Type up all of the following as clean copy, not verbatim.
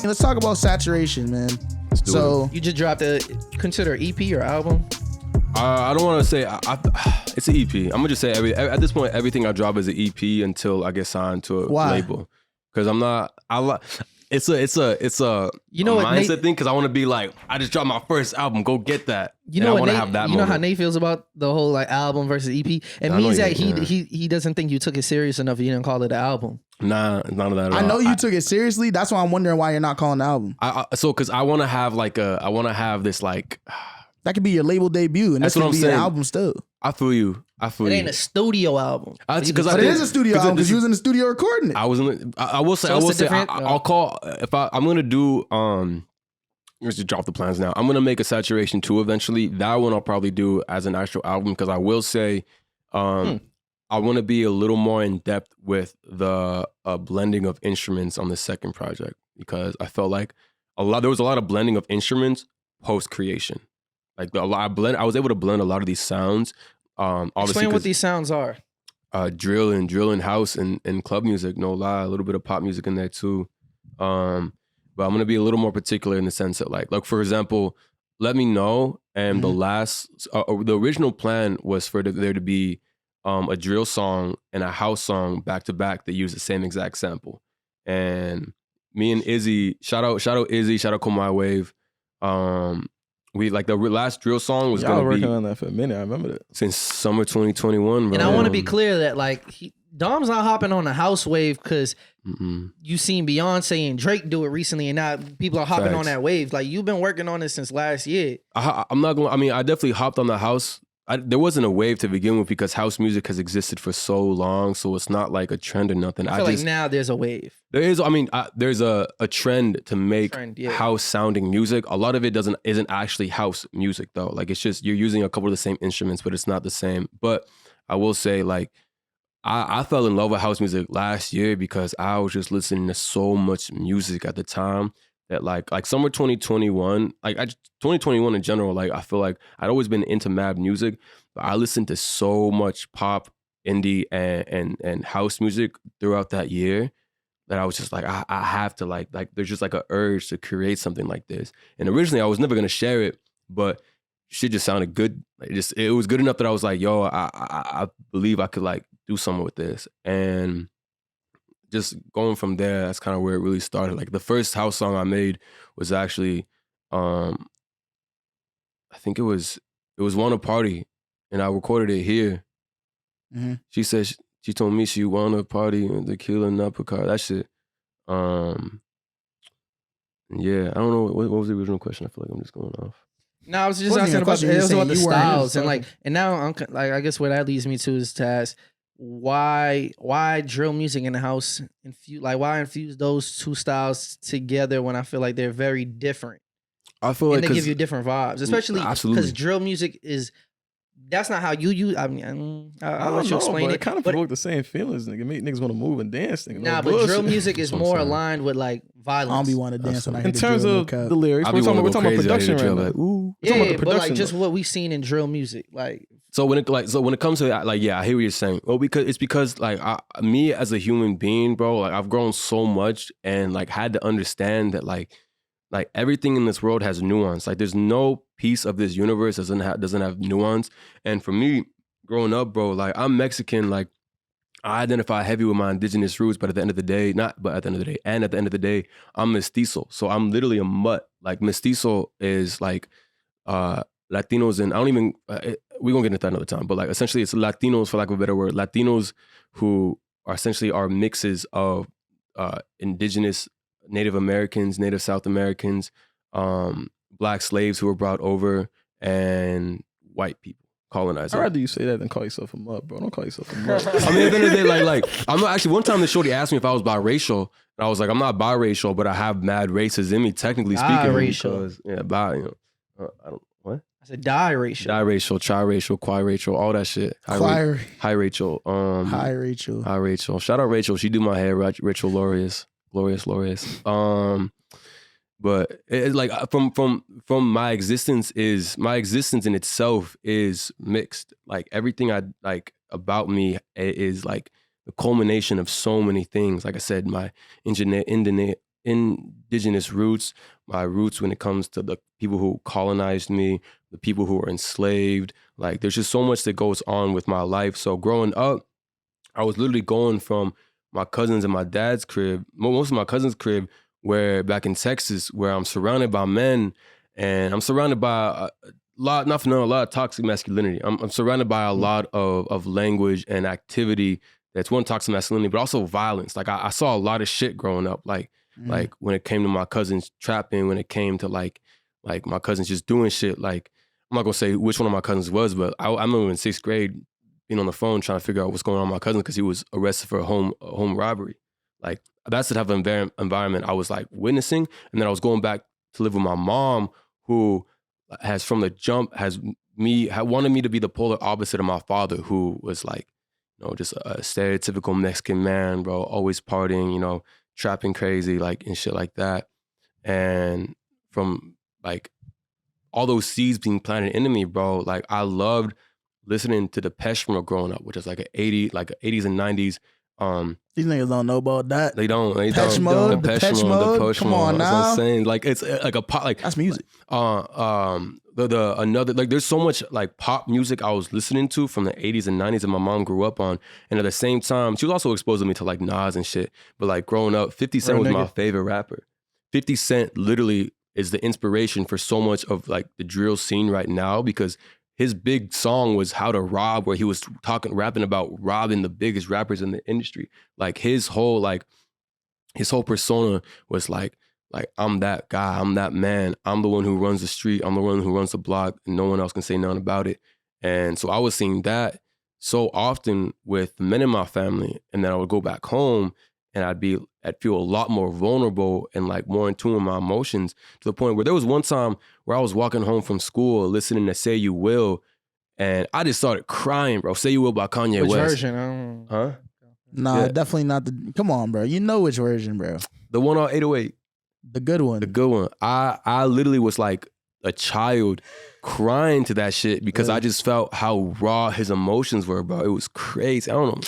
let's talk about saturation, man. So you just dropped consider EP or album? I don't want to say it's an EP. I'm gonna just say at this point everything I drop is an EP until I get signed to a label. Because I'm not. It's a mindset thing. Because I want to be like, I just dropped my first album. Go get that. You know what Nate, have that. You moment. know how Nate feels about the whole like album versus EP. It means that he doesn't think you took it serious enough. You didn't call it an album. Nah, none of that. I know you took it seriously. That's why I'm wondering why you're not calling the album. So because I want to have this like. That could be your label debut, and that's what I'm saying. An album still. I feel you. It ain't a studio album. But it is a studio album because you was in the studio recording it. I will say. I'll call if I'm gonna do. Let's just drop the plans now. I'm gonna make a Saturation 2 eventually. That one I'll probably do as an actual album because I will say, I want to be a little more in depth with the blending of instruments on the second project because I felt like there was a lot of blending of instruments post creation. Like I was able to blend a lot of these sounds. Explain what these sounds are. Drill and house and club music, no lie. A little bit of pop music in there too. But I'm gonna be a little more particular in the sense that like for example, Let Me Know and the original plan was for there to be a drill song and a house song back to back that use the same exact sample. And me and Izzy, shout out Izzy, shout out Call My Wave. We like the last drill song was gonna be working on that for a minute. I remember that since summer 2021. Bro. And I want to be clear that like Dom's not hopping on the house wave because you seen Beyonce and Drake do it recently, and now people are hopping on that wave. Like you've been working on this since last year. I'm not going. I mean, I definitely hopped on the house. There wasn't a wave to begin with because house music has existed for so long, so it's not like a trend or nothing. I feel like now there's a wave. There is. I mean, there's a trend to make house sounding music. A lot of it isn't actually house music though. Like it's just you're using a couple of the same instruments, but it's not the same. But I will say, like, I fell in love with house music last year because I was just listening to so much music at the time. That like summer 2021, 2021 in general, like I feel like I'd always been into mad music, but I listened to so much pop, indie, and house music throughout that year that I was just like, I have to like there's just like an urge to create something like this. And originally I was never gonna share it, but shit just sounded good. Like it was good enough that I was like, yo, I believe I could like do something with this. And just going from there, that's kind of where it really started. Like the first house song I made was actually, I think it was "Wanna Party," and I recorded it here. Mm-hmm. She said she told me she wanna party and tequila, not Picard. That shit. Yeah, I don't know what was the original question. I feel like I'm just going off. No, I was just asking about the styles and now I'm like, I guess what that leads me to is to ask, why drill music in the house why infuse those two styles together when I feel like they're very different? I feel like they give you different vibes, especially because drill music that's not how you use. I mean, I'll let you explain it. It kind of provoke the same feelings, nigga. Make niggas want to move and dance, nigga. Nah, but drill music is more aligned with like violence. I don't be want to dance when I hear in terms of the lyrics. We're talking about production right now. Ooh, yeah, but like just what we've seen in drill music, like. So when it comes to like, yeah, I hear what you're saying. Well, because like me as a human being, bro, like I've grown so much and like had to understand that like everything in this world has nuance. Like there's no piece of this universe doesn't have nuance. And for me, growing up, bro, like I'm Mexican. Like I identify heavy with my indigenous roots, but at the end of the day, I'm mestizo. So I'm literally a mutt. Like mestizo is like Latinos, and I don't even. We're gonna get into that another time, but like essentially it's Latinos, for lack of a better word, Latinos who are essentially mixes of indigenous Native Americans, Native South Americans, Black slaves who were brought over, and white people, colonizers. I'd rather you say that than call yourself a mutt, bro. Don't call yourself a mutt. I mean, at the end of the day, like I'm not actually. One time the shorty asked me if I was biracial, and I was like, I'm not biracial, but I have mad races in me, technically speaking. Biracial. Yeah, I don't. What? I said diracial. Diracial, triracial, quiracial, all that shit. Hi Rachel. Hi Rachel. Hi Rachel. Shout out Rachel. She do my hair. Rachel Glorious. But it's like from my existence in itself is mixed. Like everything I like about me is like the culmination of so many things. Like I said, my indigenous roots, my roots when it comes to the people who colonized me, the people who were enslaved. Like there's just so much that goes on with my life. So growing up, I was literally going from my cousins and my dad's crib, most of my cousins' crib, where back in Texas, where I'm surrounded by men and I'm surrounded by a lot of toxic masculinity. I'm surrounded by a lot of language and activity that's one, toxic masculinity, but also violence. Like I saw a lot of shit growing up. Like when it came to my cousins trapping, when it came to like my cousins just doing shit. Like I'm not gonna say which one of my cousins was, but I remember in 6th grade being on the phone trying to figure out what's going on with my cousin because he was arrested for a home robbery. Like that's the type of environment I was like witnessing. And then I was going back to live with my mom, who has from the jump wanted me to be the polar opposite of my father, who was like, just a stereotypical Mexican man, bro, always partying, trapping crazy, like, and shit like that. And from like all those seeds being planted into me, bro, like I loved listening to Depeche Mode growing up, which is like an 80s and 90s. These niggas don't know about that. They don't. Depeche Mode. Come on now. That's what I'm saying. Like it's like a pop. Like that's music. Another like there's so much like pop music I was listening to from the 80s and 90s that my mom grew up on, and at the same time she was also exposing me to like Nas and shit. But like growing up, 50 Cent was my favorite rapper. 50 Cent literally is the inspiration for so much of like the drill scene right now, because his big song was How to Rob, where he was rapping about robbing the biggest rappers in the industry. Like his whole persona was like I'm that guy, I'm that man, I'm the one who runs the street, I'm the one who runs the block, and no one else can say nothing about it. And so I was seeing that so often with the men in my family, and then I would go back home and I'd feel a lot more vulnerable and like more in tune with my emotions, to the point where there was one time where I was walking home from school listening to Say You Will, and I just started crying, bro. Say You Will by Kanye West. Which version? Huh? Nah, definitely not the. Come on, bro. You know which version, bro. The one on 808. The good one. The good one. I literally was like a child crying to that shit because I just felt how raw his emotions were, bro. It was crazy. I don't know.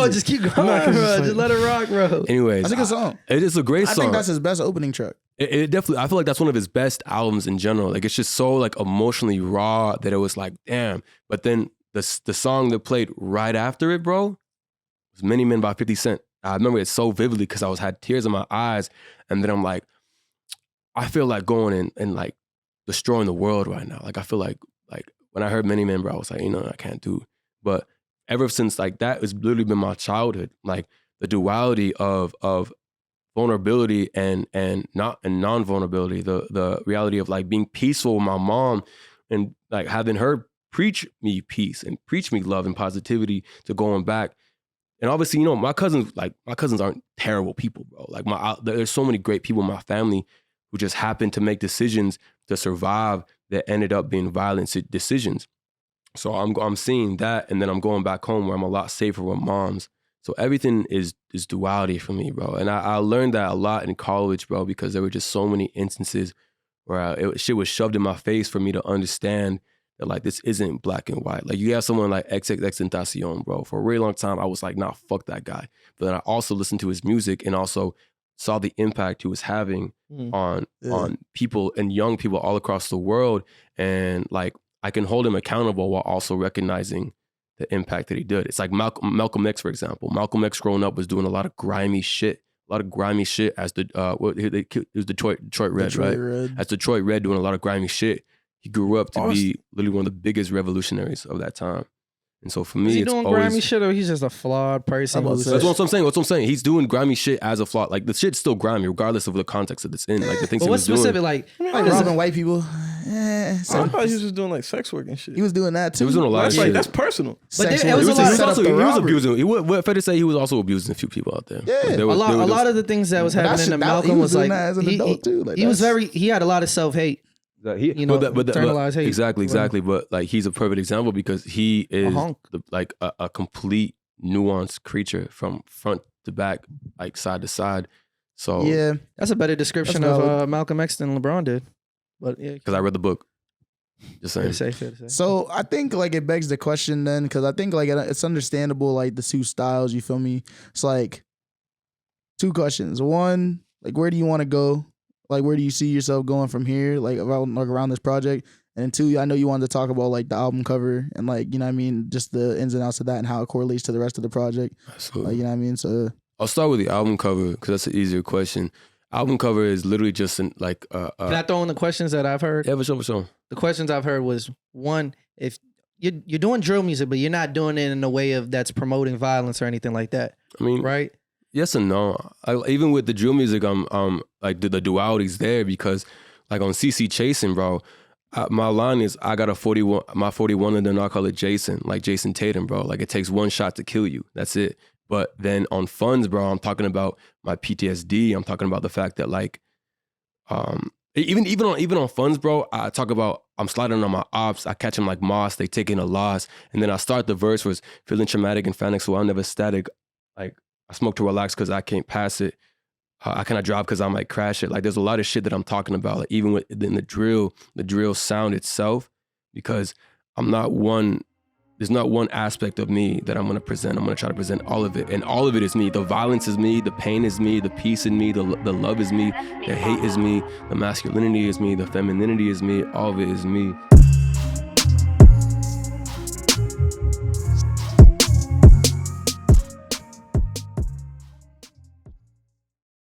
Just keep going, bro. Just let it rock, bro. Anyways, that's a good song. It is a great song. I think that's his best opening track. It definitely, I feel like that's one of his best albums in general. Like it's just so like emotionally raw that it was like, damn. But then the song that played right after it, bro, was Many Men by 50 Cent. I remember it so vividly because had tears in my eyes. And then I'm like, I feel like going and like destroying the world right now. Like I feel like when I heard Many Men, bro, I was like, I can't do it. But ever since like that, it's literally been my childhood. Like the duality of vulnerability and non-vulnerability, the reality of like being peaceful with my mom and like having her preach me peace and preach me love and positivity, to going back. And obviously, my cousins aren't terrible people, bro. Like there's so many great people in my family who just happened to make decisions to survive that ended up being violent decisions. So I'm seeing that, and then I'm going back home where I'm a lot safer with moms. So everything is duality for me, bro. And I learned that a lot in college, bro, because there were just so many instances where shit was shoved in my face for me to understand that like this isn't black and white. Like you have someone like XXXTentacion, bro. For a really long time, I was like, nah, fuck that guy. But then I also listened to his music and also saw the impact he was having on people and young people all across the world. And like I can hold him accountable while also recognizing the impact that he did. It's like Malcolm X, for example. Malcolm X growing up was doing a lot of grimy shit. As it was Detroit Red, right? As Detroit Red doing a lot of grimy shit. He grew up to be literally one of the biggest revolutionaries of that time. And so for me, is he doing grimy shit, or he's just a flawed person? That's what I'm saying. That's what I'm saying. He's doing grimy shit as a flawed. Like the shit's still grimy, regardless of the context that it's in. Like the things he was doing. But what's specific? Like robbing white people. I thought he was just doing like sex work and shit. He was doing that too. He was doing a lot of shit. That's personal. But he was abusing. Fair to say, he was also abusing a few people out there. Yeah, a lot of the things that was happening to Malcolm was like as an adult too. Like he had a lot of self-hate. Internalized hate. Exactly. Right. But like he's a perfect example because he is a complete nuanced creature from front to back, like side to side. So yeah, that's a better description of Malcolm X than LeBron did. But yeah, because I read the book. Just saying. Fair to say. So I think like it begs the question then, because I think like it's understandable like the two styles. You feel me? It's like two questions. One, Like, where do you want to go? Like, where do you see yourself going from here? Like, around this project. And then 2, I know you wanted to talk about like the album cover and like, you know what I mean, just the ins and outs of that and how it correlates to the rest of the project. Absolutely. Like, you know what I mean? So I'll start with the album cover because that's an easier question. Album cover is literally just can I throw in the questions that I've heard? Yeah, for sure. The questions I've heard was, one, if you're doing drill music, but you're not doing it in a way of that's promoting violence or anything like that. I mean, right? Yes and no. Even with the drill music, I'm like the duality's there because like on CC Chasing, bro, my line is I got a 41, my 41, and then I call it Jason, like Jason Tatum, bro. Like it takes one shot to kill you. That's it. But then on Funds, bro, I'm talking about my PTSD. I'm talking about the fact that like, even on Funds, bro, I talk about I'm sliding on my ops. I catch them like moss. They taking a loss, and then I start the verse was feeling traumatic and frantic, so I'm never static. Like I smoke to relax because I can't pass it. I cannot drop because I might crash it. Like there's a lot of shit that I'm talking about. Like even within the drill sound itself, because there's not one aspect of me that I'm gonna present. I'm gonna try to present all of it, and all of it is me. The violence is me. The pain is me. The peace in me. The love is me. The hate is me. The masculinity is me. The femininity is me. All of it is me.